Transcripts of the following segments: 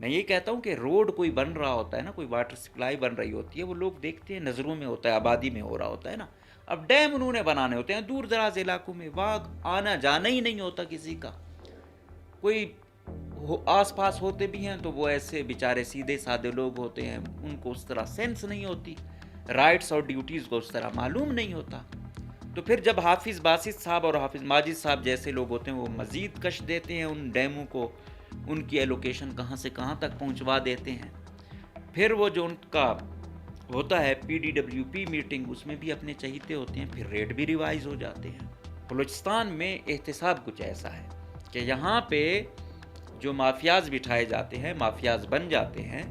میں یہ کہتا ہوں کہ روڈ کوئی بن رہا ہوتا ہے نا، کوئی واٹر سپلائی بن رہی ہوتی ہے، وہ لوگ دیکھتے ہیں، نظروں میں ہوتا ہے، آبادی میں ہو رہا ہوتا ہے نا. اب ڈیم انہوں نے بنانے ہوتے ہیں دور دراز علاقوں میں، وہاں آنا جانا ہی نہیں ہوتا کسی کا. کوئی آس پاس ہوتے بھی ہیں تو وہ ایسے بیچارے سیدھے سادے لوگ ہوتے ہیں، ان کو اس طرح سینس نہیں ہوتی، رائٹس اور ڈیوٹیز کو اس طرح معلوم نہیں ہوتا. تو پھر جب حافظ باسط صاحب اور حافظ ماجد صاحب جیسے لوگ ہوتے ہیں وہ مزید کش دیتے ہیں ان ڈیموں کو، ان کی ایلوکیشن کہاں سے کہاں تک پہنچوا دیتے ہیں. پھر وہ جو ان کا ہوتا ہے P D W P meeting, اس میں بھی اپنے چہیتے ہوتے ہیں، پھر ریٹ بھی ریوائز ہو جاتے ہیں. بلوچستان میں احتساب کچھ ایسا ہے کہ یہاں پہ جو مافیاز بٹھائے جاتے ہیں، مافیاز بن جاتے ہیں،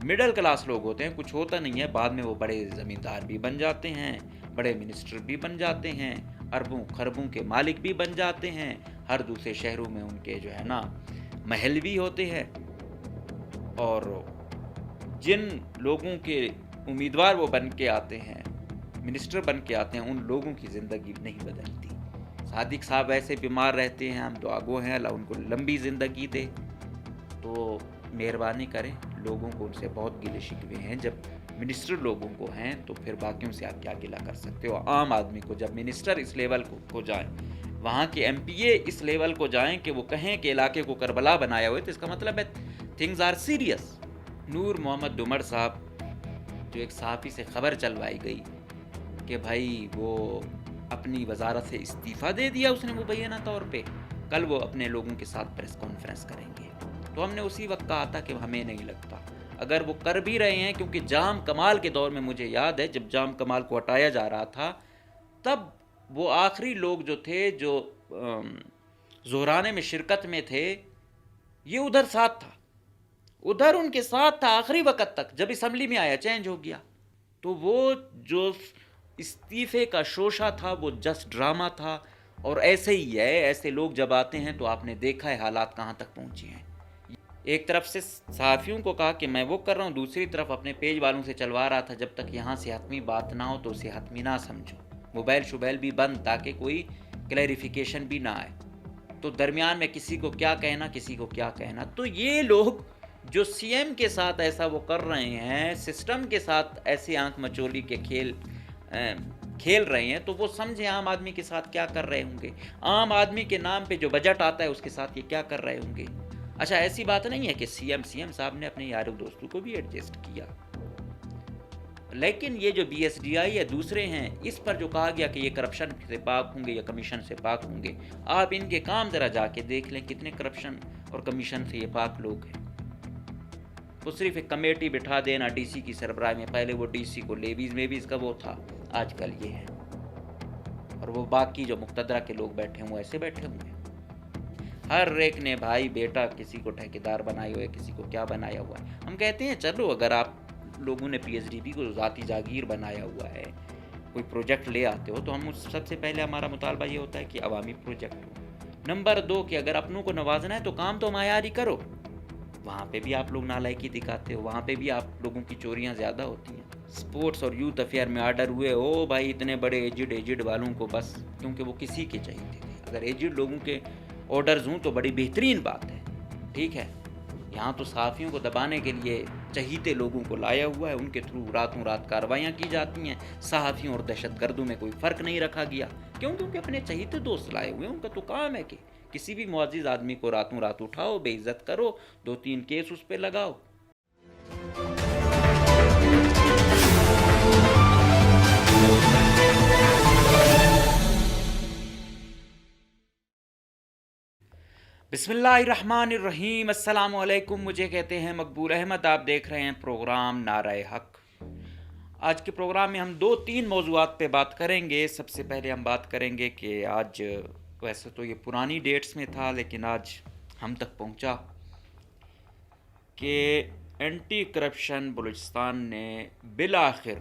مڈل کلاس لوگ ہوتے ہیں، کچھ ہوتا نہیں ہے، بعد میں وہ بڑے زمیندار بھی بن جاتے ہیں، بڑے منسٹر بھی بن جاتے ہیں، اربوں خربوں کے مالک بھی بن جاتے ہیں، ہر دوسرے شہروں میں ان کے جو ہے نا محل بھی ہوتے ہیں. اور جن لوگوں کے امیدوار وہ بن کے آتے ہیں، منسٹر بن کے آتے ہیں، ان لوگوں کی زندگی نہیں بدلتی. صادق صاحب ایسے بیمار رہتے ہیں، ہم دعا گو ہیں اللہ ان کو لمبی زندگی دے. تو مہربانی کریں، لوگوں کو ان سے بہت گلے شکوے ہیں. جب منسٹر لوگوں کو ہیں تو پھر باقیوں سے آپ کیا گلہ کر سکتے ہو؟ عام آدمی کو جب منسٹر اس لیول کو جائیں، وہاں کے ایم پی اے اس لیول کو جائیں کہ وہ کہیں کہ علاقے کو کربلا بنایا ہوئے، تو اس کا مطلب ہے تھنگز آر سیریس. نور محمد ڈمر صاحب جو ایک صحافی سے خبر چلوائی گئی کہ بھائی وہ اپنی وزارت سے استعفیٰ دے دیا اس نے مبینہ طور پہ، کل وہ اپنے لوگوں کے ساتھ پریس کانفرنس کریں گے. تو ہم نے اسی وقت کہا تھا کہ ہمیں نہیں لگتا اگر وہ کر بھی رہے ہیں، کیونکہ جام کمال کے دور میں مجھے یاد ہے جب جام کمال کو ہٹایا جا رہا تھا، تب وہ آخری لوگ جو تھے جو زہرانے میں شرکت میں تھے، یہ ادھر ساتھ تھا، ادھر ان کے ساتھ تھا آخری وقت تک. جب اسمبلی میں آیا چینج ہو گیا. تو وہ جو استعفے کا شوشہ تھا وہ جسٹ ڈرامہ تھا. اور ایسے ہی ہے، ایسے لوگ جب آتے ہیں تو آپ نے دیکھا ہے حالات کہاں تک پہنچے ہیں. ایک طرف سے صحافیوں کو کہا کہ میں وہ کر رہا ہوں، دوسری طرف اپنے پیج والوں سے چلوا رہا تھا جب تک یہاں سے حتمی بات نہ ہو تو اسے حتمی نہ سمجھو، موبائل شوبائل بھی بند تاکہ کوئی کلیریفیکیشن بھی نہ آئے. تو درمیان میں کسی کو کیا کہنا، کسی کو کیا کہنا. تو یہ لوگ جو سی ایم کے ساتھ ایسا وہ کر رہے ہیں، سسٹم کے ساتھ ایسے آنکھ مچولی کے کھیل رہے ہیں، تو وہ سمجھیں عام آدمی کے ساتھ کیا کر رہے ہوں گے. عام آدمی کے نام پہ جو بجٹ آتا ہے اس کے ساتھ یہ کیا کر رہے ہوں گے. اچھا ایسی بات نہیں ہے کہ سی ایم صاحب نے اپنے یاروں دوستوں کو بھی ایڈجسٹ کیا، لیکن یہ جو بی ایس ڈی آئی یا دوسرے ہیں، اس پر جو کہا گیا کہ یہ کرپشن سے پاک ہوں گے یا کمیشن سے پاک ہوں گے، آپ ان کے کام ذرا جا کے دیکھ لیں کتنے کرپشن اور کمیشن سے یہ پاک لوگ ہیں. وہ صرف ایک کمیٹی بٹھا دینا ڈی سی کی سربراہی میں، پہلے وہ ڈی سی کو لیویز میں بھی اس کا وہ تھا، آج کل یہ ہے. اور وہ باقی جو مقتدرہ کے لوگ بیٹھے ہیں وہ ایسے بیٹھے ہوئے ہیں. ہر ایک نے بھائی بیٹا کسی کو ٹھیکیدار بنائے ہوئے، کسی کو کیا بنایا ہوا ہے. ہم کہتے ہیں چلو اگر آپ لوگوں نے پی ایس ڈی پی کو ذاتی جاگیر بنایا ہوا ہے، کوئی پروجیکٹ لے آتے ہو، تو ہم سب سے پہلے ہمارا مطالبہ یہ ہوتا ہے کہ عوامی پروجیکٹ ہو. نمبر 2 کہ اگر اپنوں کو نوازنا ہے تو کام تو معیاری کرو. وہاں پہ بھی آپ لوگ نالائکی دکھاتے ہو، وہاں پہ بھی آپ لوگوں کی چوریاں زیادہ ہوتی ہیں. سپورٹس اور یوتھ افیئر میں آرڈر ہوئے، او بھائی اتنے بڑے ایجڈ والوں کو بس کیونکہ وہ کسی کے چاہیے تھے. اگر ایجڈ لوگوں کے آرڈرز ہوں تو بڑی بہترین بات ہے، ٹھیک ہے. یہاں تو صحافیوں کو دبانے کے لیے چہیتے لوگوں کو لایا ہوا ہے، ان کے تھرو راتوں رات کاروائیاں کی جاتی ہیں. صحافیوں اور دہشت گردوں میں کوئی فرق نہیں رکھا گیا، کیونکہ اپنے چہیتے دوست لائے ہوئے ہیں. ان کا تو کام ہے کہ کسی بھی معزز آدمی کو راتوں رات اٹھاؤ، بے عزت کرو، 2-3 کیس اس پہ لگاؤ. بسم اللہ الرحمن الرحیم. السلام علیکم. مجھے کہتے ہیں مقبول احمد. آپ دیکھ رہے ہیں پروگرام نعرہ حق. آج کے پروگرام میں ہم 2-3 موضوعات پہ بات کریں گے. سب سے پہلے ہم بات کریں گے کہ آج ویسے تو یہ پرانی ڈیٹس میں تھا لیکن آج ہم تک پہنچا کہ اینٹی کرپشن بلوچستان نے بالآخر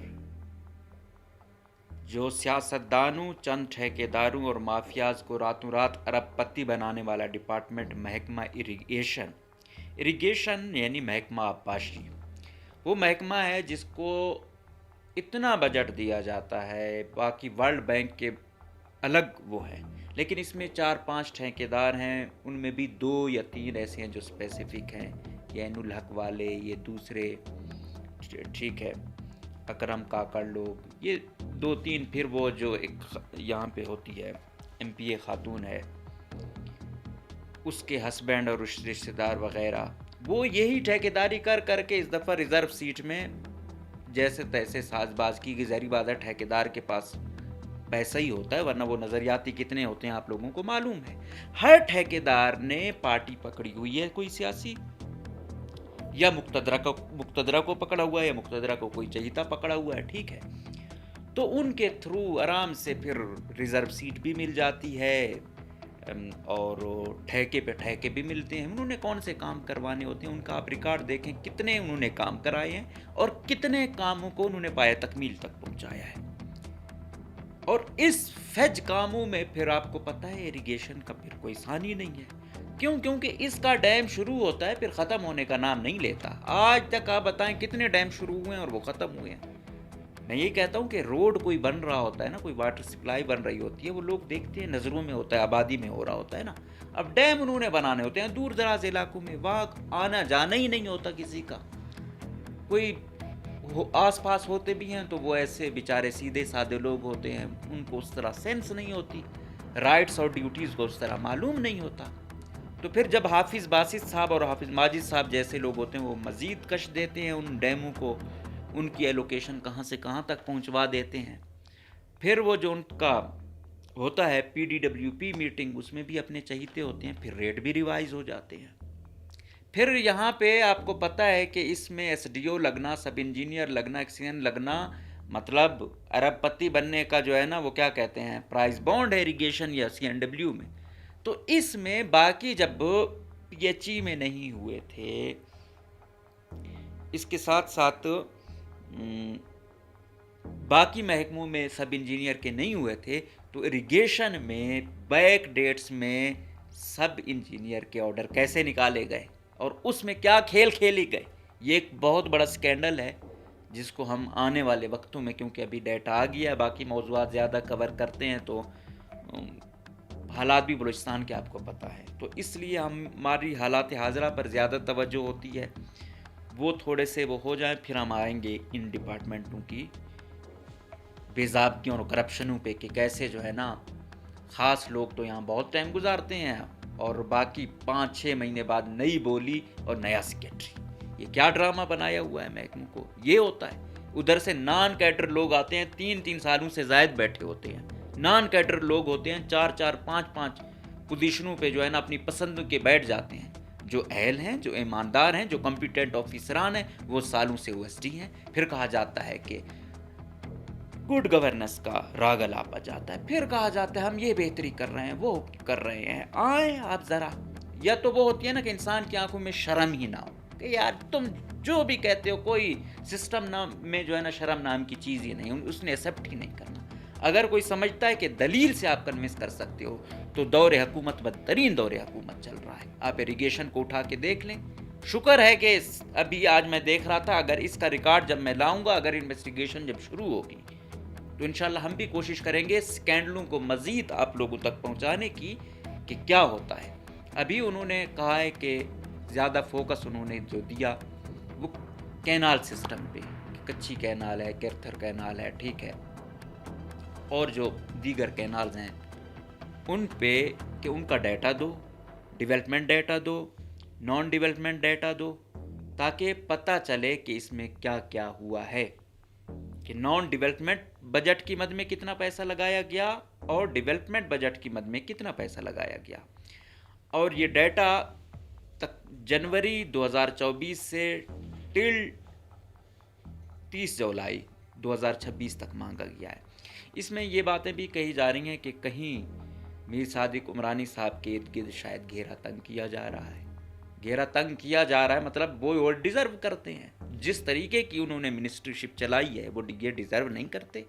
جو سیاستدانوں، چند ٹھیکیداروں اور مافیاز کو راتوں رات ارب پتی بنانے والا ڈپارٹمنٹ محکمہ اریگیشن یعنی محکمہ آبپاشی، وہ محکمہ ہے جس کو اتنا بجٹ دیا جاتا ہے، باقی ورلڈ بینک کے الگ وہ ہے، لیکن اس میں 4-5 ٹھیکیدار ہیں، ان میں بھی 2 یا 3 ایسے ہیں جو اسپیسیفک ہیں. یہ عین الحق والے، یہ دوسرے، ٹھیک ہے، اکرم کاکڑ لوگ، یہ 2-3، پھر وہ جو ایک یہاں پہ ہوتی ہے MP خاتون ہے، اس کے ہسبینڈ اور رشتہ دار وغیرہ، وہ یہی ٹھیکیداری کر کر کے اس دفعہ ریزرو سیٹ میں جیسے تیسے ساز باز کی گئی۔ ظاہری بات ہے ٹھیکیدار کے پاس پیسہ ہی ہوتا ہے، ورنہ وہ نظریاتی کتنے ہوتے ہیں آپ لوگوں کو معلوم ہے۔ ہر ٹھیکیدار نے پارٹی پکڑی ہوئی ہے کوئی سیاسی، یا مقتدرہ کو پکڑا ہوا ہے، یا مقتدرہ کو کوئی چہیتا پکڑا ہوا ہے، ٹھیک ہے، تو ان کے تھرو آرام سے پھر ریزرو سیٹ بھی مل جاتی ہے، اور ٹھیکے پہ ٹھیکے بھی ملتے ہیں۔ انہوں نے کون سے کام کروانے ہوتے ہیں، ان کا آپ ریکارڈ دیکھیں، کتنے انہوں نے کام کرائے ہیں اور کتنے کاموں کو انہوں نے پایہ تکمیل تک پہنچایا ہے۔ اور اس فج کاموں میں پھر آپ کو پتہ ہے ایریگیشن کا پھر کوئی ثانی نہیں ہے، کیونکہ اس کا ڈیم شروع ہوتا ہے پھر ختم ہونے کا نام نہیں لیتا۔ آج تک آپ بتائیں کتنے ڈیم شروع ہوئے ہیں اور وہ ختم ہوئے ہیں۔ میں یہ کہتا ہوں کہ روڈ کوئی بن رہا ہوتا ہے نا، کوئی واٹر سپلائی بن رہی ہوتی ہے، وہ لوگ دیکھتے ہیں نظروں میں ہوتا ہے، آبادی میں ہو رہا ہوتا ہے نا۔ اب ڈیم انہوں نے بنانے ہوتے ہیں دور دراز علاقوں میں، وہاں آنا جانا ہی نہیں ہوتا کسی کا، کوئی آس پاس ہوتے بھی ہیں تو وہ ایسے بیچارے سیدھے سادے لوگ ہوتے ہیں، ان کو اس طرح سینس نہیں ہوتی، رائٹس اور ڈیوٹیز کو اس طرح معلوم نہیں ہوتا۔ تو پھر جب حافظ باسط صاحب اور حافظ ماجد صاحب جیسے لوگ ہوتے ہیں وہ مزید کش دیتے ہیں ان ڈیموں کو، ان کی ایلوکیشن کہاں سے کہاں تک پہنچوا دیتے ہیں۔ پھر وہ جو ان کا ہوتا ہے PDWP میٹنگ، اس میں بھی اپنے چہیتے ہوتے ہیں، پھر ریٹ بھی ریوائز ہو جاتے ہیں۔ پھر یہاں پہ آپ کو پتہ ہے کہ اس میں SDO لگنا، سب انجینئر لگنا، ایکسین لگنا، مطلب ارب پتی بننے کا جو ہے نا وہ کیا کہتے ہیں پرائز بانڈ ہے ایریگیشن یا CNW میں۔ تو اس میں باقی جب PHE میں نہیں ہوئے تھے، اس کے ساتھ ساتھ باقی محکموں میں سب انجینئر کے نہیں ہوئے تھے، تو اریگیشن میں بیک ڈیٹس میں سب انجینئر کے آرڈر کیسے نکالے گئے اور اس میں کیا کھیل کھیلی گئے، یہ ایک بہت بڑا سکینڈل ہے جس کو ہم آنے والے وقتوں میں، کیونکہ ابھی ڈیٹا آ گیا ہے، باقی موضوعات زیادہ کور کرتے ہیں تو حالات بھی بلوچستان کے آپ کو پتہ ہے، تو اس لیے ہماری حالات حاضرہ پر زیادہ توجہ ہوتی ہے، وہ تھوڑے سے وہ ہو جائیں، پھر ہم آئیں گے ان ڈپارٹمنٹوں کی بے ضابطگیوں اور کرپشنوں پہ کہ کیسے جو ہے نا خاص لوگ تو یہاں بہت ٹائم گزارتے ہیں اور باقی 5-6 مہینے بعد نئی بولی اور نیا سیکریٹری، یہ کیا ڈرامہ بنایا ہوا ہے محکموں کو، یہ ہوتا ہے۔ ادھر سے نان کیڈر لوگ آتے ہیں، 3 سالوں سے زائد بیٹھے ہوتے ہیں، نان کیڈر لوگ ہوتے ہیں 4-4 5-5 پوزیشنوں پہ جو ہے نا اپنی پسند کے بیٹھ جاتے ہیں، جو اہل ہیں، جو ایماندار ہیں، جو کمپیٹنٹ آفیسران ہیں، وہ سالوں سے OSD ہیں۔ پھر کہا جاتا ہے کہ گڈ گورننس کا راگ الاپا جاتا ہے، پھر کہا جاتا ہے ہم یہ بہتری کر رہے ہیں، وہ کر رہے ہیں۔ آئیں آپ ذرا، یا تو وہ ہوتی ہے نا کہ انسان کی آنکھوں میں شرم ہی نہ ہو کہ یار تم جو بھی کہتے ہو، کوئی سسٹم نام میں جو ہے نا شرم نام کی چیز ہی نہیں، اس نے ایکسیپٹ ہی نہیں کرنا۔ اگر کوئی سمجھتا ہے کہ دلیل سے آپ کنوینس کر سکتے ہو تو دور حکومت بدترین دور حکومت چل رہا ہے۔ آپ اریگیشن کو اٹھا کے دیکھ لیں، شکر ہے کہ ابھی آج میں دیکھ رہا تھا، اگر اس کا ریکارڈ جب میں لاؤں گا، اگر انویسٹیگیشن جب شروع ہوگی تو انشاءاللہ ہم بھی کوشش کریں گے سکینڈلوں کو مزید آپ لوگوں تک پہنچانے کی کہ کیا ہوتا ہے۔ ابھی انہوں نے کہا ہے کہ زیادہ فوکس انہوں نے جو دیا وہ کینال سسٹم پہ، کچھی کینال ہے، کیرتھر کینال ہے، ٹھیک ہے، اور جو دیگر کینالز ہیں ان پہ کہ ان کا ڈیٹا دو، ڈیولپمنٹ ڈیٹا دو، نان ڈیولپمنٹ ڈیٹا دو، تاکہ پتہ چلے کہ اس میں کیا کیا ہوا ہے، کہ نان ڈیولپمنٹ بجٹ کی مد میں کتنا پیسہ لگایا گیا اور ڈیولپمنٹ بجٹ کی مد میں کتنا پیسہ لگایا گیا۔ اور یہ ڈیٹا تک جنوری 2024 سے ٹل 30 جولائی 2026 تک مانگا گیا ہے۔ اس میں یہ باتیں بھی کہی جا رہی ہیں کہ کہیں میر صادق عمرانی صاحب کے ارد گرد شاید گھیرا تنگ کیا جا رہا ہے، گھیرا تنگ کیا جا رہا ہے، مطلب وہ اور ڈیزرو کرتے ہیں، جس طریقے کی انہوں نے منسٹری شپ چلائی ہے وہ یہ ڈیزرو نہیں کرتے۔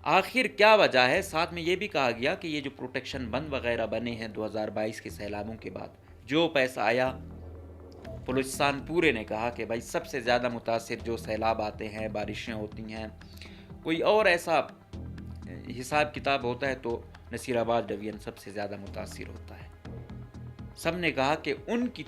آخر کیا وجہ ہے؟ ساتھ میں یہ بھی کہا گیا کہ یہ جو پروٹیکشن بند وغیرہ بنے ہیں 2022 کے سیلابوں کے بعد، جو پیسہ آیا، بلوچستان پورے نے کہا کہ بھائی سب سے زیادہ متاثر جو سیلاب آتے ہیں، بارشیں ہوتی ہیں، کوئی اور ایسا حساب کتاب ہوتا ہے تو نصیر آباد ڈویژن سب سے زیادہ متاثر ہوتا ہے۔ سب نے کہا کہ ان کی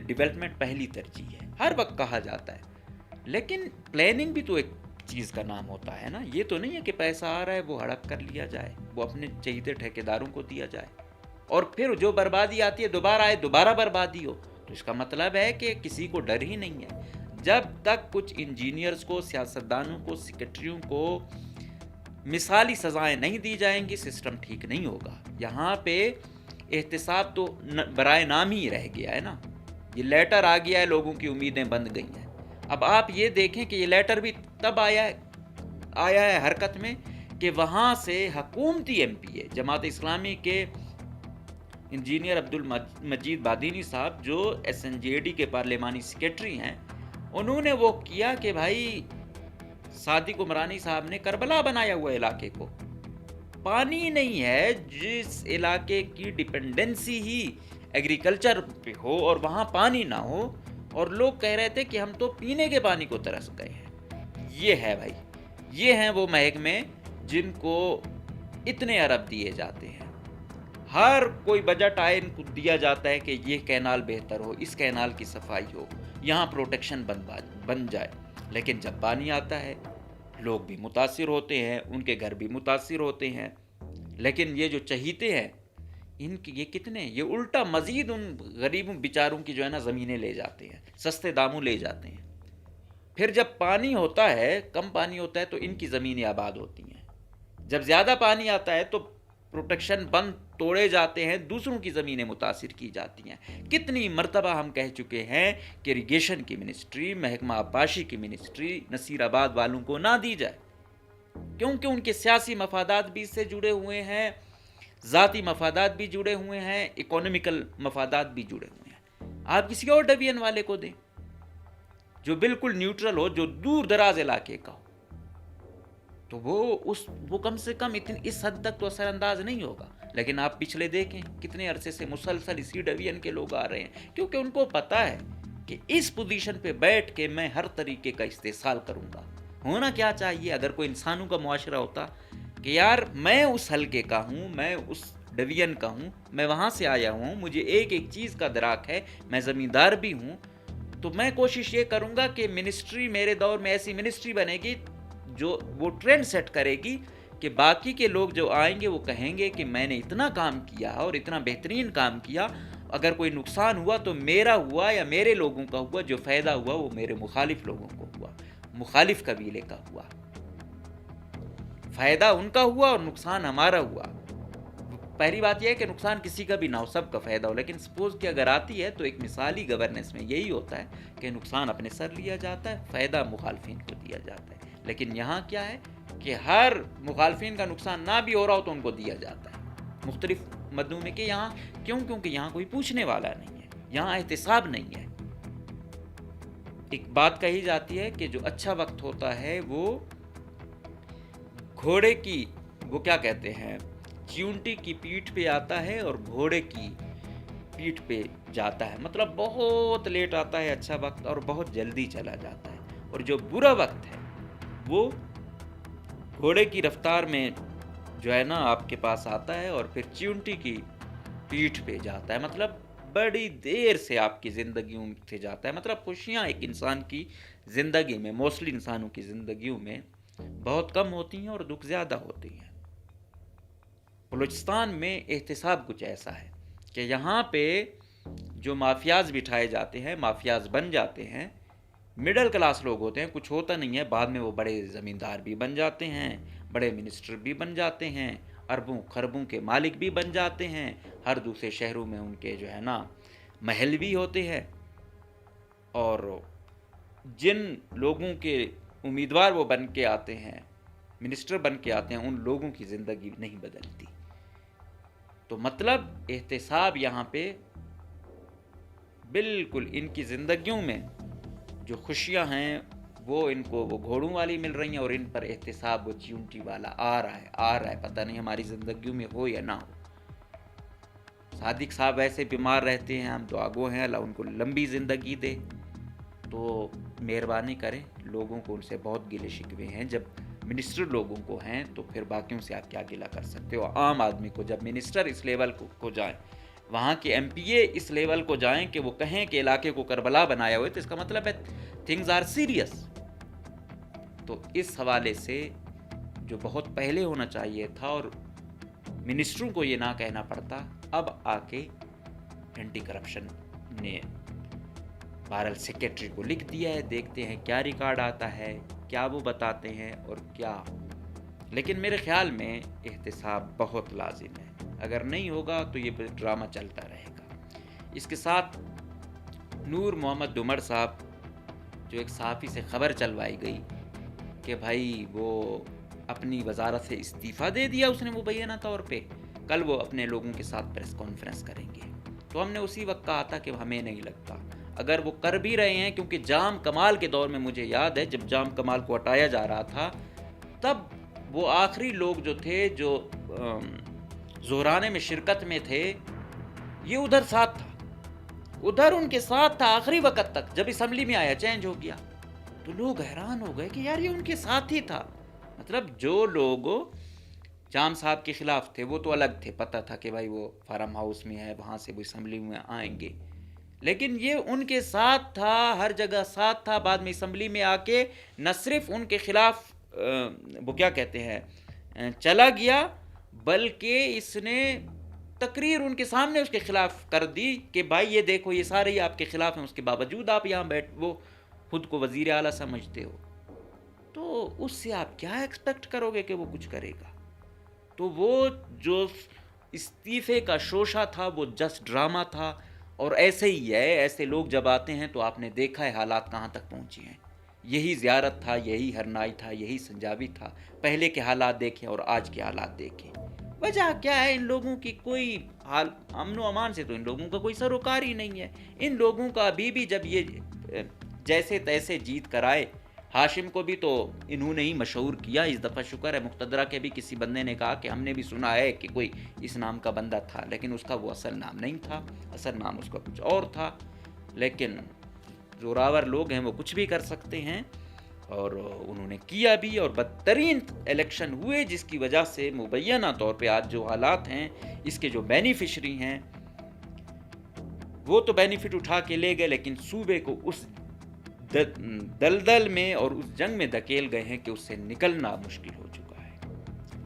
ڈیولپمنٹ پہلی ترجیح ہے، ہر وقت کہا جاتا ہے، لیکن پلاننگ بھی تو ایک چیز کا نام ہوتا ہے نا. یہ تو نہیں ہے کہ پیسہ آ رہا ہے وہ ہڑپ کر لیا جائے، وہ اپنے چہیتے ٹھیکیداروں کو دیا جائے، اور پھر جو بربادی آتی ہے دوبارہ آئے، دوبارہ بربادی ہو. تو اس کا مطلب ہے کہ کسی کو ڈر ہی نہیں ہے. جب تک کچھ انجینئرز کو، سیاستدانوں کو، سیکرٹریوں کو مثالی سزائیں نہیں دی جائیں گی، سسٹم ٹھیک نہیں ہوگا. یہاں پہ احتساب تو برائے نام ہی رہ گیا ہے نا. یہ لیٹر آ گیا ہے، لوگوں کی امیدیں بند گئی ہیں. اب آپ یہ دیکھیں کہ یہ لیٹر بھی تب آیا ہے حرکت میں کہ وہاں سے حکومتی ایم پی اے جماعت اسلامی کے انجینئر عبد المجید بادینی صاحب، جو ایس این جے ڈی کے پارلیمانی سیکرٹری ہیں، انہوں نے وہ کیا کہ بھائی صادق عمرانی صاحب نے کربلا بنایا ہوا علاقے کو. پانی نہیں ہے، جس علاقے کی ڈپینڈنسی ہی ایگریکلچر پہ ہو اور وہاں پانی نہ ہو، اور لوگ کہہ رہے تھے کہ ہم تو پینے کے پانی کو ترس گئے ہیں. یہ ہے بھائی، یہ ہیں وہ محکمے جن کو اتنے ارب دیے جاتے ہیں. ہر کوئی بجٹ آئے ان کو دیا جاتا ہے کہ یہ کینال بہتر ہو، اس کینال کی صفائی ہو، یہاں پروٹیکشن بن جائے. لیکن جب پانی آتا ہے لوگ بھی متاثر ہوتے ہیں، ان کے گھر بھی متاثر ہوتے ہیں. لیکن یہ جو چہیتے ہیں ان کی یہ کتنے، یہ الٹا مزید ان غریبوں بیچاروں کی جو ہے نا زمینیں لے جاتے ہیں، سستے داموں لے جاتے ہیں. پھر جب پانی ہوتا ہے، کم پانی ہوتا ہے تو ان کی زمینیں آباد ہوتی ہیں. جب زیادہ پانی آتا ہے تو پروٹیکشن بند توڑے جاتے ہیں، دوسروں کی زمینیں متاثر کی جاتی ہیں. کتنی مرتبہ ہم کہہ چکے ہیں کہ اریگیشن کی منسٹری، محکمہ آبپاشی کی منسٹری نصیر آباد والوں کو نہ دی جائے، کیونکہ ان کے سیاسی مفادات بھی اس سے جڑے ہوئے ہیں، ذاتی مفادات بھی جڑے ہوئے ہیں، اکانومیکل مفادات بھی جڑے ہوئے ہیں. آپ کسی اور ڈویژن والے کو دیں جو بالکل نیوٹرل ہو، جو دور دراز علاقے کا ہو، تو وہ کم سے کم اس حد تک تو اثر انداز نہیں ہوگا. لیکن آپ پچھلے دیکھیں کتنے عرصے سے مسلسل اسی ڈویژن کے لوگ آ رہے ہیں، کیونکہ ان کو پتا ہے کہ اس پوزیشن پہ بیٹھ کے میں ہر طریقے کا استحصال کروں گا. ہونا کیا چاہیے اگر کوئی انسانوں کا معاشرہ ہوتا کہ یار میں اس حلقے کا ہوں، میں اس ڈویژن کا ہوں، میں وہاں سے آیا ہوں، مجھے ایک ایک چیز کا دراک ہے، میں زمیندار بھی ہوں، تو میں کوشش یہ کروں گا کہ منسٹری میرے دور میں ایسی منسٹری بنے گی جو وہ ٹرینڈ سیٹ کرے گی کہ باقی کے لوگ جو آئیں گے وہ کہیں گے کہ میں نے اتنا کام کیا اور اتنا بہترین کام کیا، اگر کوئی نقصان ہوا تو میرا ہوا یا میرے لوگوں کا ہوا، جو فائدہ ہوا وہ میرے مخالف لوگوں کو ہوا، مخالف قبیلے کا ہوا. فائدہ ان کا ہوا اور نقصان ہمارا ہوا. پہلی بات یہ ہے کہ نقصان کسی کا بھی نہ ہو، سب کا فائدہ ہو. لیکن سپوز کہ اگر آتی ہے تو ایک مثالی گورننس میں یہی ہوتا ہے کہ نقصان اپنے سر لیا جاتا ہے، فائدہ مخالفین کو دیا جاتا ہے. لیکن یہاں کیا ہے کہ ہر مخالفین کا نقصان نہ بھی ہو رہا ہو تو ان کو دیا جاتا ہے مختلف مدوں میں. کہ یہاں کیوں؟ کیونکہ یہاں کوئی پوچھنے والا نہیں ہے، یہاں احتساب نہیں ہے. ایک بات کہی جاتی ہے کہ جو اچھا وقت ہوتا ہے وہ گھوڑے کی، وہ کیا کہتے ہیں، چیونٹی کی پیٹھ پہ آتا ہے اور گھوڑے کی پیٹھ پہ جاتا ہے. مطلب بہت لیٹ آتا ہے اچھا وقت اور بہت جلدی چلا جاتا ہے. اور جو برا وقت ہے وہ گھوڑے کی رفتار میں جو ہے نا آپ کے پاس آتا ہے اور پھر چیونٹی کی پیٹھ پہ جاتا ہے. مطلب بڑی دیر سے آپ کی زندگیوں سے جاتا ہے. مطلب خوشیاں ایک انسان کی زندگی میں، موسٹلی انسانوں کی زندگیوں میں بہت کم ہوتی ہیں اور دکھ زیادہ ہوتی ہیں. بلوچستان میں احتساب کچھ ایسا ہے کہ یہاں پہ جو مافیاز بٹھائے جاتے ہیں، مافیاز بن جاتے ہیں، مڈل کلاس لوگ ہوتے ہیں، کچھ ہوتا نہیں ہے، بعد میں وہ بڑے زمیندار بھی بن جاتے ہیں، بڑے منسٹر بھی بن جاتے ہیں، اربوں خربوں کے مالک بھی بن جاتے ہیں. ہر دوسرے شہروں میں ان کے جو ہے نا محل بھی ہوتے ہیں. اور جن لوگوں کے امیدوار وہ بن کے آتے ہیں، منسٹر بن کے آتے ہیں، ان لوگوں کی زندگی نہیں بدلتی. تو مطلب احتساب یہاں پہ بالکل ان کی زندگیوں میں جو خوشیاں ہیں وہ ان کو وہ گھوڑوں والی مل رہی ہیں، اور ان پر احتساب وہ چیونٹی والا آ رہا ہے. پتہ نہیں ہماری زندگیوں میں ہو یا نہ ہو. صادق صاحب ویسے بیمار رہتے ہیں، ہم دعاگو ہیں اللہ ان کو لمبی زندگی دے. تو مہربانی کریں، لوگوں کو ان سے بہت گلے شکوے ہیں. جب منسٹر لوگوں کو ہیں تو پھر باقیوں سے آپ کیا گلہ کر سکتے ہو؟ عام آدمی کو جب منسٹر اس لیول کو جائیں، وہاں کے ایم پی اے اس لیول کو جائیں کہ وہ کہیں کہ علاقے کو کربلا بنایا ہوئے، تو اس کا مطلب ہے تھنگز آر سیریس. تو اس حوالے سے جو بہت پہلے ہونا چاہیے تھا اور منسٹروں کو یہ نہ کہنا پڑتا، اب آ کے اینٹی کرپشن نے بہرحال سیکرٹری کو لکھ دیا ہے. دیکھتے ہیں کیا ریکارڈ آتا ہے، کیا وہ بتاتے ہیں اور کیا. لیکن میرے خیال میں احتساب بہت لازم ہے. اگر نہیں ہوگا تو یہ ڈرامہ چلتا رہے گا. اس کے ساتھ نور محمد ڈمر صاحب، جو ایک صحافی سے خبر چلوائی گئی کہ بھائی وہ اپنی وزارت سے استعفیٰ دے دیا اس نے مبینہ طور پہ، کل وہ اپنے لوگوں کے ساتھ پریس کانفرنس کریں گے. تو ہم نے اسی وقت کہا تھا کہ ہمیں نہیں لگتا اگر وہ کر بھی رہے ہیں، کیونکہ جام کمال کے دور میں مجھے یاد ہے جب جام کمال کو ہٹایا جا رہا تھا، تب وہ آخری لوگ جو تھے جو زہرانے میں شرکت میں تھے، یہ ادھر ساتھ تھا، ادھر ان کے ساتھ تھا آخری وقت تک. جب اسمبلی میں آیا چینج ہو گیا تو لوگ حیران ہو گئے کہ یار یہ ان کے ساتھ ہی تھا. مطلب جو لوگ جام صاحب کے خلاف تھے وہ تو الگ تھے، پتہ تھا کہ بھائی وہ فارم ہاؤس میں ہے، وہاں سے وہ اسمبلی میں آئیں گے، لیکن یہ ان کے ساتھ تھا، ہر جگہ ساتھ تھا. بعد میں اسمبلی میں آ کے نہ صرف ان کے خلاف وہ کیا کہتے ہیں چلا گیا، بلکہ اس نے تقریر ان کے سامنے اس کے خلاف کر دی کہ بھائی یہ دیکھو یہ سارے ہی آپ کے خلاف ہیں، اس کے باوجود آپ یہاں وہ خود کو وزیر اعلیٰ سمجھتے ہو. تو اس سے آپ کیا ایکسپیکٹ کرو گے کہ وہ کچھ کرے گا؟ تو وہ جو استعفے کا شوشہ تھا وہ جسٹ ڈرامہ تھا. اور ایسے ہی ہے، ایسے لوگ جب آتے ہیں تو آپ نے دیکھا ہے حالات کہاں تک پہنچے ہیں. یہی زیارت تھا، یہی ہرنائی تھا، یہی سنجابی تھا. پہلے کے حالات دیکھیں اور آج کے حالات دیکھیں. وجہ کیا ہے؟ ان لوگوں کی کوئی حال امن و امان سے تو ان لوگوں کا کوئی سروکار ہی نہیں ہے. ان لوگوں کا ابھی بھی جب یہ جیسے تیسے جیت کر آئے، ہاشم کو بھی تو انہوں نے ہی مشہور کیا. اس دفعہ شکر ہے مقتدرہ کے بھی کسی بندے نے کہا کہ ہم نے بھی سنا ہے کہ کوئی اس نام کا بندہ تھا، لیکن اس کا وہ اصل نام نہیں تھا، اصل نام اس کا کچھ اور تھا. لیکن زوراور لوگ ہیں، وہ کچھ بھی کر سکتے ہیں، اور انہوں نے کیا بھی. اور بدترین الیکشن ہوئے جس کی وجہ سے مبینہ طور پہ آج جو حالات ہیں، اس کے جو بینیفیشری ہیں وہ تو بینیفٹ اٹھا کے لے گئے، لیکن صوبے کو اس دلدل میں اور اس جنگ میں دھکیل گئے ہیں کہ اس سے نکلنا مشکل ہو چکا ہے.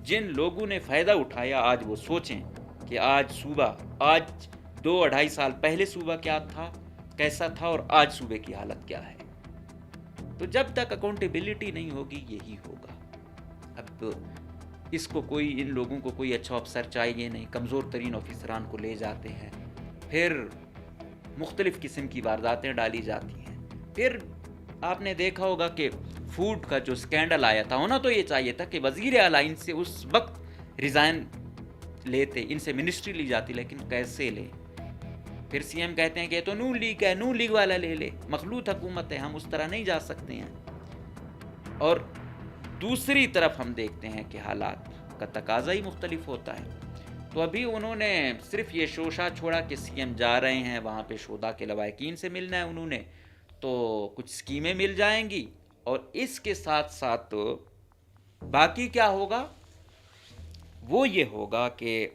جن لوگوں نے فائدہ اٹھایا آج وہ سوچیں کہ آج صوبہ، آج 2-2.5 سال پہلے صوبہ کیا تھا، کیسا تھا، اور آج صوبے کی حالت کیا ہے. تو جب تک اکاؤنٹیبلٹی نہیں ہوگی یہی ہوگا. اب اس کو کوئی، ان لوگوں کو کوئی اچھا افسر چاہیے نہیں، کمزور ترین افسران کو لے جاتے ہیں، پھر مختلف قسم کی وارداتیں ڈالی جاتی ہیں. پھر آپ نے دیکھا ہوگا کہ فوڈ کا جو سکینڈل آیا تھا، ہونا تو یہ چاہیے تھا کہ وزیر اعلیٰ ان سے اس وقت ریزائن لیتے، ان سے منسٹری لی جاتی، لیکن کیسے لے؟ پھر سی ایم کہتے ہیں کہ یہ تو نون لیگ ہے، نون لیگ والا لے لے، مخلوط حکومت ہے، ہم اس طرح نہیں جا سکتے ہیں. اور دوسری طرف ہم دیکھتے ہیں کہ حالات کا تقاضا ہی مختلف ہوتا ہے. تو ابھی انہوں نے صرف یہ شوشہ چھوڑا کہ سی ایم جا رہے ہیں وہاں پہ شودا کے لواحقین سے ملنا ہے انہوں نے، تو کچھ اسکیمیں مل جائیں گی. اور اس کے ساتھ ساتھ باقی کیا ہوگا؟ وہ یہ ہوگا کہ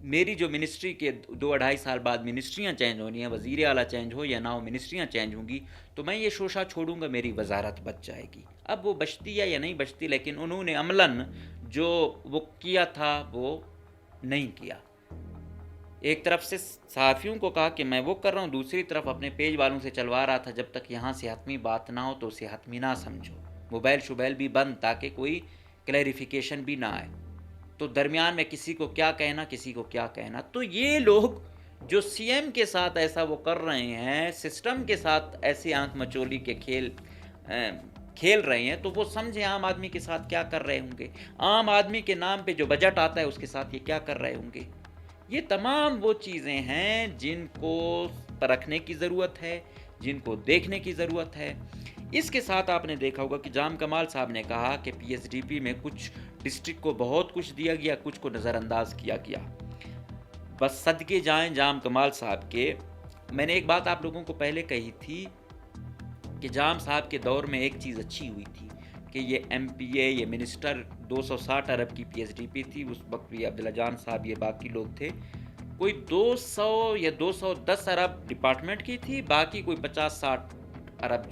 میری جو منسٹری کے 2-2.5 سال بعد منسٹریاں چینج ہونی ہیں، وزیر اعلیٰ چینج ہو یا نہ ہو، منسٹریاں چینج ہوں گی، تو میں یہ شوشہ چھوڑوں گا، میری وزارت بچ جائے گی. اب وہ بچتی ہے یا نہیں بچتی، لیکن انہوں نے عملاً جو وہ کیا تھا وہ نہیں کیا. ایک طرف سے صحافیوں کو کہا کہ میں وہ کر رہا ہوں، دوسری طرف اپنے پیج والوں سے چلوا رہا تھا جب تک یہاں سے حتمی بات نہ ہو تو اسے حتمی نہ سمجھو. موبائل شوبائل بھی بند تاکہ کوئی کلیریفیکیشن بھی نہ آئے. تو درمیان میں کسی کو کیا کہنا، کسی کو کیا کہنا. تو یہ لوگ جو سی ایم کے ساتھ ایسا وہ کر رہے ہیں، سسٹم کے ساتھ ایسے آنکھ مچولی کے کھیل رہے ہیں، تو وہ سمجھیں عام آدمی کے ساتھ کیا کر رہے ہوں گے. عام آدمی کے نام پہ جو بجٹ آتا ہے اس کے ساتھ یہ کیا کر رہے ہوں گے. یہ تمام وہ چیزیں ہیں جن کو پرکھنے کی ضرورت ہے، جن کو دیکھنے کی ضرورت ہے. اس کے ساتھ آپ نے دیکھا ہوگا کہ جام کمال صاحب نے کہا کہ پی ایس ڈی پی میں کچھ ڈسٹرکٹ کو بہت کچھ دیا گیا، کچھ کو نظر انداز کیا گیا. بس صدقے جائیں جام کمال صاحب کے. میں نے ایک بات آپ لوگوں کو پہلے کہی تھی کہ جام صاحب کے دور میں ایک چیز اچھی ہوئی تھی کہ یہ ایم پی اے، یہ منسٹر 260 ارب کی پی ایس ڈی پی تھی. اس وقت بھی عبداللہ جان صاحب، یہ باقی لوگ تھے، کوئی 200 یا 210 ارب ڈپارٹمنٹ کی تھی، باقی کوئی 50-60 ارب،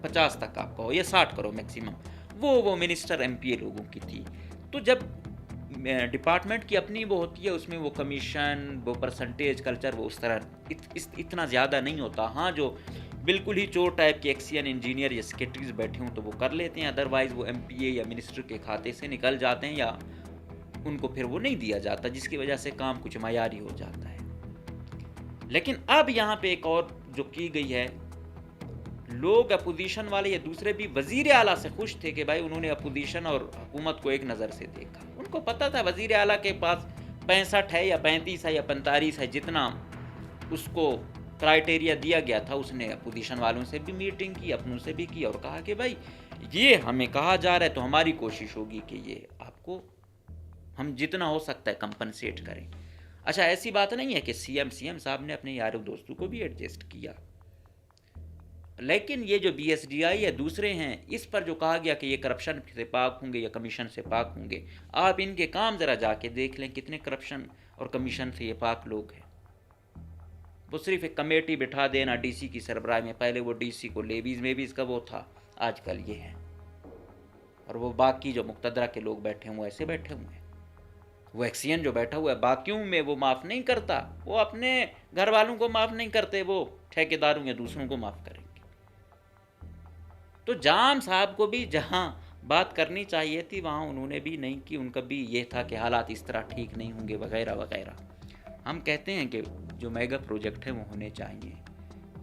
50 تک آپ کہو یا 60 کرو میکسیمم، وہ منسٹر ایم پی اے لوگوں کی تھی. تو جب ڈپارٹمنٹ کی اپنی وہ ہوتی ہے، اس میں وہ کمیشن، وہ پرسنٹیج کلچر، وہ اس طرح اتنا زیادہ نہیں ہوتا. ہاں جو بالکل ہی چور ٹائپ کے ایکسین انجینئر یا سیکرٹریز بیٹھے ہوں تو وہ کر لیتے ہیں، ادروائز وہ ایم پی اے یا منسٹر کے کھاتے سے نکل جاتے ہیں، یا ان کو پھر وہ نہیں دیا جاتا، جس کی وجہ سے کام کچھ معیاری ہو جاتا ہے. لیکن اب یہاں پہ ایک اور جو کی گئی ہے، لوگ اپوزیشن والے یا دوسرے بھی وزیر اعلیٰ سے خوش تھے کہ بھائی انہوں نے اپوزیشن اور حکومت کو ایک نظر سے دیکھا. ان کو پتا تھا وزیر اعلیٰ کے پاس 65 ہے یا 35 ہے یا 45 ہے، جتنا اس کو کرائٹیریا دیا گیا تھا. اس نے اپوزیشن والوں سے بھی میٹنگ کی، اپنوں سے بھی کی، اور کہا کہ بھائی یہ ہمیں کہا جا رہا ہے تو ہماری کوشش ہوگی کہ یہ آپ کو ہم جتنا ہو سکتا ہے کمپنسیٹ کریں. اچھا ایسی بات نہیں ہے کہ سی ایم صاحب نے اپنے یاروں دوستوں کو بھی ایڈجسٹ کیا، لیکن یہ جو بی ایس ڈی آئی یا دوسرے ہیں، اس پر جو کہا گیا کہ یہ کرپشن سے پاک ہوں گے یا کمیشن سے پاک ہوں گے، آپ ان کے کام ذرا جا کے دیکھ لیں کتنے کرپشن اور کمیشن سے یہ پاک لوگ ہیں. وہ صرف ایک کمیٹی بٹھا دینا ڈی سی کی سربراہ میں، پہلے وہ ڈی سی کو لیویز میں بھی اس کا وہ تھا، آج کل یہ ہے. اور وہ باقی جو مقتدرہ کے لوگ بیٹھے ہیں وہ ایسے بیٹھے ہوئے ہیں. وہ ایکسین جو بیٹھا ہوا ہے باقیوں میں وہ معاف نہیں کرتا، وہ اپنے گھر والوں کو معاف نہیں کرتے، وہ ٹھیکیداروں یا دوسروں کو معاف کریں گے. تو جام صاحب کو بھی جہاں بات کرنی چاہیے تھی وہاں انہوں نے بھی نہیں کی. ان کا بھی یہ تھا کہ حالات اس طرح ٹھیک نہیں ہوں گے وغیرہ وغیرہ. ہم کہتے ہیں کہ جو میگا پروجیکٹ ہیں وہ ہونے چاہیے،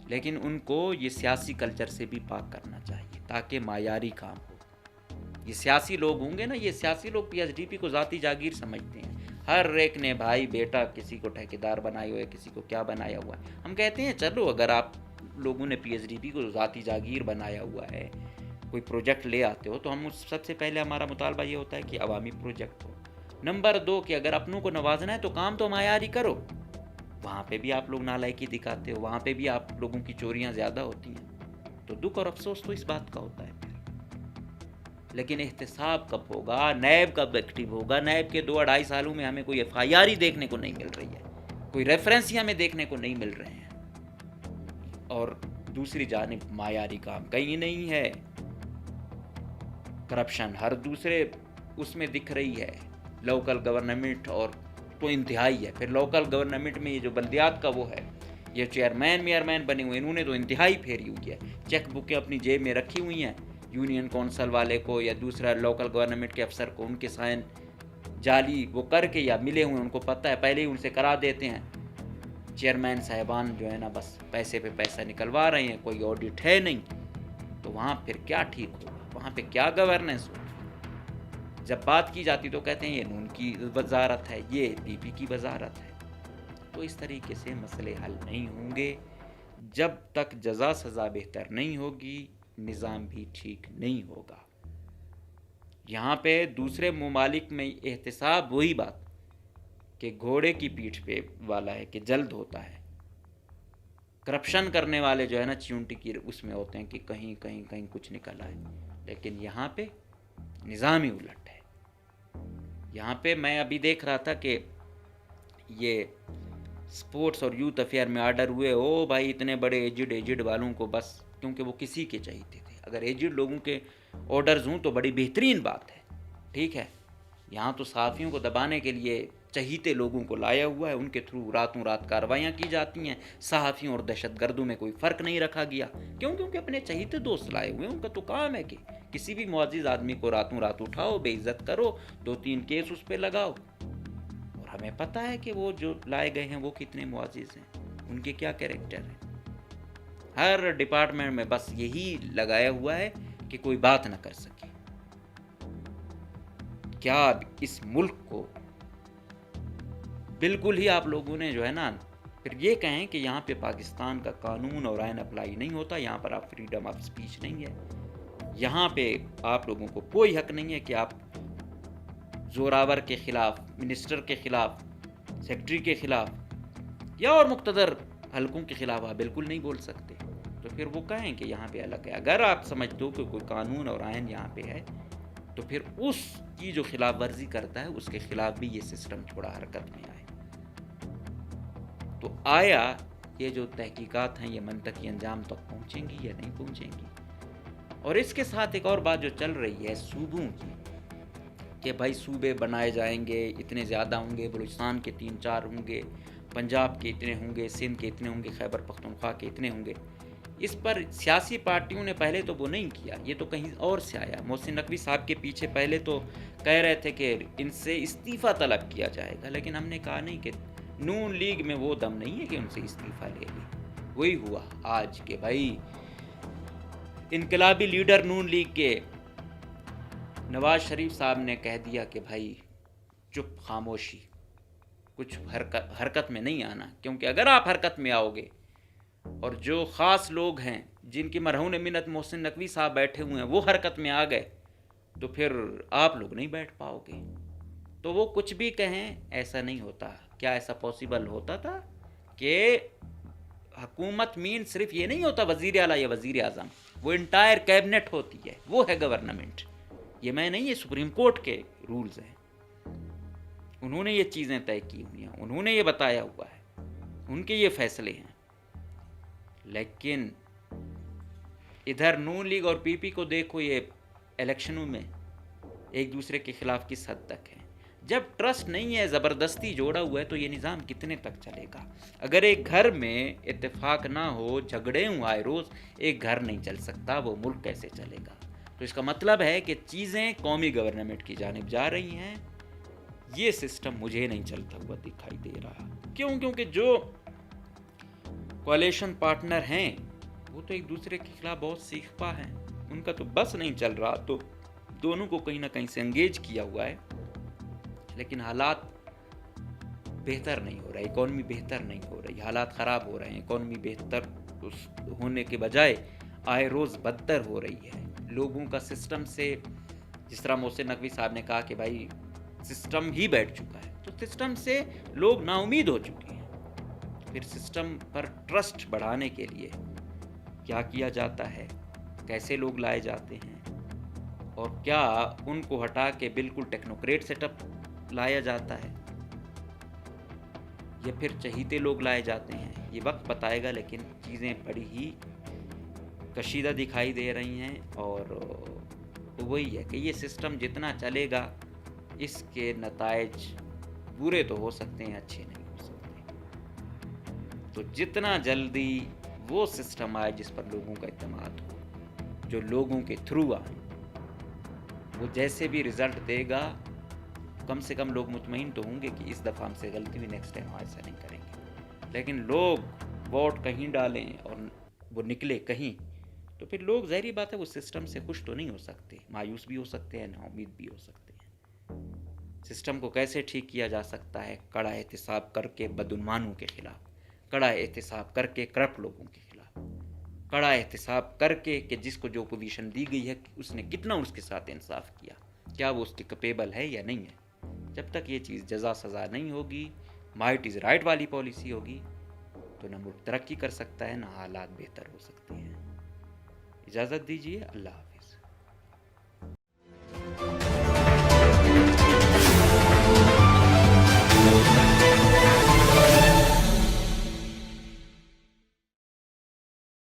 لیکن ان کو یہ سیاسی کلچر سے بھی پاک کرنا چاہیے تاکہ معیاری کام ہو. یہ سیاسی لوگ ہوں گے نا، یہ سیاسی لوگ پی ایچ ڈی پی کو ذاتی جاگیر سمجھتے ہیں. ہر ایک نے بھائی بیٹا کسی کو ٹھیکیدار بنائے ہوئے، کسی کو کیا بنایا ہوا ہے. ہم کہتے ہیں چلو اگر آپ لوگوں نے پی ایچ ڈی پی کو ذاتی جاگیر بنایا ہوا ہے، کوئی پروجیکٹ لے آتے ہو، تو ہم سب سے پہلے ہمارا مطالبہ یہ ہوتا ہے کہ عوامی پروجیکٹ ہو. نمبر 2 کہ اگر اپنوں کو نوازنا ہے تو کام تو معیاری کرو. وہاں پہ بھی آپ لوگ نالائکی دکھاتے ہو، وہاں پہ بھی آپ لوگوں کی چوریاں زیادہ ہوتی ہیں، تو دکھ اور افسوس تو اس بات کا ہوتا ہے. لیکن احتساب کب ہوگا؟ نیب کب ایکٹیو ہوگا؟ نیب کے 2-2.5 سالوں میں ہمیں کوئی ایف آئی آر ہی دیکھنے کو نہیں مل رہی ہے، کوئی ریفرنس ہی ہمیں دیکھنے کو نہیں مل رہے ہیں. اور دوسری جانب معیاری کام کہیں نہیں ہے، کرپشن ہر دوسرے اس میں دکھ رہی ہے. لوکل گورنمنٹ اور تو انتہائی ہے. پھر لوکل گورنمنٹ میں یہ جو بلدیات کا وہ ہے، یہ چیئرمین میئرمین بنے ہوئے، انہوں نے تو انتہائی پھیری ہوئی ہے. چیک بکیں اپنی جیب میں رکھی ہوئی ہیں، یونین کونسل والے کو یا دوسرا لوکل گورنمنٹ کے افسر کو ان کے سائن جعلی وہ کر کے یا ملے ہوئے ان کو پتہ ہے پہلے ہی ان سے کرا دیتے ہیں. چیئرمین صاحبان جو ہے نا بس پیسے پہ پیسہ نکلوا رہے ہیں، کوئی آڈٹ ہے نہیں. تو وہاں پھر کیا ٹھیک ہوگا؟ وہاں پہ کیا گورننس ہوگی؟ جب بات کی جاتی تو کہتے ہیں یہ نون کی وزارت ہے، یہ پی پی کی وزارت ہے. تو اس طریقے سے مسئلے حل نہیں ہوں گے. جب تک جزا سزا بہتر نہیں ہوگی نظام بھی ٹھیک نہیں ہوگا. یہاں پہ دوسرے ممالک میں احتساب وہی بات کہ گھوڑے کی پیٹھ پہ والا ہے کہ جلد ہوتا ہے. کرپشن کرنے والے جو ہے نا چیونٹی کی اس میں ہوتے ہیں کہ کہیں کہیں کہیں کچھ نکل آئے. لیکن یہاں پہ نظام ہی الٹ ہے. یہاں پہ میں ابھی دیکھ رہا تھا کہ یہ سپورٹس اور یوتھ افیئر میں آرڈر ہوئے، او بھائی اتنے بڑے ایجڈ والوں کو بس کیونکہ وہ کسی کے چاہیے تھے. اگر ایجڈ لوگوں کے آرڈرز ہوں تو بڑی بہترین بات ہے، ٹھیک ہے. یہاں تو صحافیوں کو دبانے کے لیے چہیتے لوگوں کو لایا ہوا ہے، ان کے تھرو راتوں رات کاروائیاں کی جاتی ہیں. صحافیوں اور دہشت گردوں میں کوئی فرق نہیں رکھا گیا. کیوں؟ کیونکہ اپنے چہیتے دوست لائے ہوئے ہیں. ان کا تو کام ہے کہ کسی بھی معزز آدمی کو راتوں رات اٹھاؤ، بے عزت کرو، 2-3 کیس اس پہ لگاؤ. اور ہمیں پتہ ہے کہ وہ جو لائے گئے ہیں وہ کتنے معزز ہیں، ان کے کیا کیریکٹر ہیں. ہر ڈپارٹمنٹ میں بس یہی لگایا ہوا ہے کہ کوئی بات نہ کر سکے. کیا اس ملک کو بالکل ہی آپ لوگوں نے جو ہے نا پھر یہ کہیں کہ یہاں پہ پاکستان کا قانون اور آئین اپلائی نہیں ہوتا، یہاں پر آپ فریڈم آف سپیچ نہیں ہے، یہاں پہ آپ لوگوں کو کوئی حق نہیں ہے کہ آپ زوراور کے خلاف، منسٹر کے خلاف، سیکرٹری کے خلاف یا اور مقتدر حلقوں کے خلاف آپ بالکل نہیں بول سکتے. تو پھر وہ کہیں کہ یہاں پہ الگ ہے. اگر آپ سمجھتے ہو کہ کوئی قانون اور آئین یہاں پہ ہے تو پھر اس کی جو خلاف ورزی کرتا ہے اس کے خلاف بھی یہ سسٹم چھوڑا حرکت میں آئے. تو آیا یہ جو تحقیقات ہیں یہ منطقی انجام تک پہنچیں گی یا نہیں پہنچیں گی؟ اور اس کے ساتھ ایک اور بات جو چل رہی ہے صوبوں کی، کہ بھائی صوبے بنائے جائیں گے، اتنے زیادہ ہوں گے، بلوچستان کے 3-4 ہوں گے، پنجاب کے اتنے ہوں گے، سندھ کے اتنے ہوں گے، خیبر پختونخوا کے اتنے ہوں گے. اس پر سیاسی پارٹیوں نے پہلے تو وہ نہیں کیا، یہ تو کہیں اور سے آیا. محسن نقوی صاحب کے پیچھے پہلے تو کہہ رہے تھے کہ ان سے استعفیٰ طلب کیا جائے گا، لیکن ہم نے کہا نہیں کہ نون لیگ میں وہ دم نہیں ہے کہ ان سے استعفیٰ لے لیں. وہی ہوا آج کہ بھائی انقلابی لیڈر نون لیگ کے نواز شریف صاحب نے کہہ دیا کہ بھائی چپ، خاموشی، کچھ حرکت میں نہیں آنا، کیونکہ اگر آپ حرکت میں آؤ گے اور جو خاص لوگ ہیں جن کی مرہون منت محسن نقوی صاحب بیٹھے ہوئے ہیں وہ حرکت میں آ گئے تو پھر آپ لوگ نہیں بیٹھ پاؤ گے. تو وہ کچھ بھی کہیں ایسا نہیں ہوتا. کیا ایسا پاسبل ہوتا تھا کہ حکومت مین صرف یہ نہیں ہوتا وزیر اعلیٰ یا وزیر اعظم، وہ انٹائر کیبنٹ ہوتی ہے، وہ ہے گورنمنٹ. یہ میں نہیں، یہ سپریم کورٹ کے رولز ہیں، انہوں نے یہ چیزیں طے کی ہوئی ہیں، انہوں نے یہ بتایا ہوا ہے، ان کے یہ فیصلے ہیں. لیکن ادھر نون لیگ اور پی پی کو دیکھو، یہ الیکشنوں میں ایک دوسرے کے خلاف کس حد تک ہے. جب ٹرسٹ نہیں ہے، زبردستی جوڑا ہوا ہے، تو یہ نظام کتنے تک چلے گا؟ اگر ایک گھر میں اتفاق نہ ہو، جھگڑے ہوں آئے روز، ایک گھر نہیں چل سکتا، وہ ملک کیسے چلے گا؟ تو اس کا مطلب ہے کہ چیزیں قومی گورنمنٹ کی جانب جا رہی ہیں. یہ سسٹم مجھے نہیں چلتا ہوا دکھائی دے رہا. کیوں؟ کیونکہ جو کولیشن پارٹنر ہیں وہ تو ایک دوسرے کے خلاف بہت سیکھ پا ہیں، ان کا تو بس نہیں چل رہا، تو دونوں کو کہیں نہ کہیں سے انگیج کیا ہوا ہے. لیکن حالات بہتر نہیں ہو رہے، اکانومی بہتر نہیں ہو رہی، حالات خراب ہو رہے ہیں. اکانومی بہتر ہونے کے بجائے آئے روز بدتر ہو رہی ہے. لوگوں کا سسٹم سے، جس طرح محسن نقوی صاحب نے کہا کہ بھائی سسٹم ہی بیٹھ چکا ہے، تو سسٹم سے لوگ نا امید ہو چکے ہیں. پھر سسٹم پر ٹرسٹ بڑھانے کے لیے کیا کیا جاتا ہے، کیسے لوگ لائے جاتے ہیں، اور کیا ان کو ہٹا کے بالکل ٹیکنوکریٹ سیٹ اپ لایا جاتا ہے، یا پھر چہیتے لوگ لائے جاتے ہیں، یہ وقت بتائے گا. لیکن چیزیں بڑی ہی کشیدہ دکھائی دے رہی ہیں، اور وہی ہے کہ یہ سسٹم جتنا چلے گا اس کے نتائج برے تو ہو سکتے ہیں، اچھے نہیں ہو سکتے. تو جتنا جلدی وہ سسٹم آئے جس پر لوگوں کا اعتماد ہو، جو لوگوں کے تھرو آئے، وہ جیسے بھی رزلٹ دے گا کم سے کم لوگ مطمئن تو ہوں گے کہ اس دفعہ ہم سے غلطی بھی نیکسٹ ٹائم ایسا نہیں کریں گے. لیکن لوگ ووٹ کہیں ڈالیں اور وہ نکلے کہیں، تو پھر لوگ ظاہری بات ہے وہ سسٹم سے خوش تو نہیں ہو سکتے، مایوس بھی ہو سکتے ہیں، نا امید بھی ہو سکتے ہیں. سسٹم کو کیسے ٹھیک کیا جا سکتا ہے؟ کڑا احتساب کر کے بدعنوانوں کے خلاف، کڑا احتساب کر کے کرپٹ لوگوں کے خلاف، کڑا احتساب کر کے کہ جس کو جو پوزیشن دی گئی ہے اس نے کتنا اس کے ساتھ انصاف کیا، کیا وہ اس کے کیپیبل ہے یا نہیں ہے. جب تک یہ چیز جزا سزا نہیں ہوگی، مائٹ از رائٹ والی پالیسی ہوگی، تو نہ ملک ترقی کر سکتا ہے، نہ حالات بہتر ہو سکتے ہیں. اجازت دیجیے، اللہ حافظ.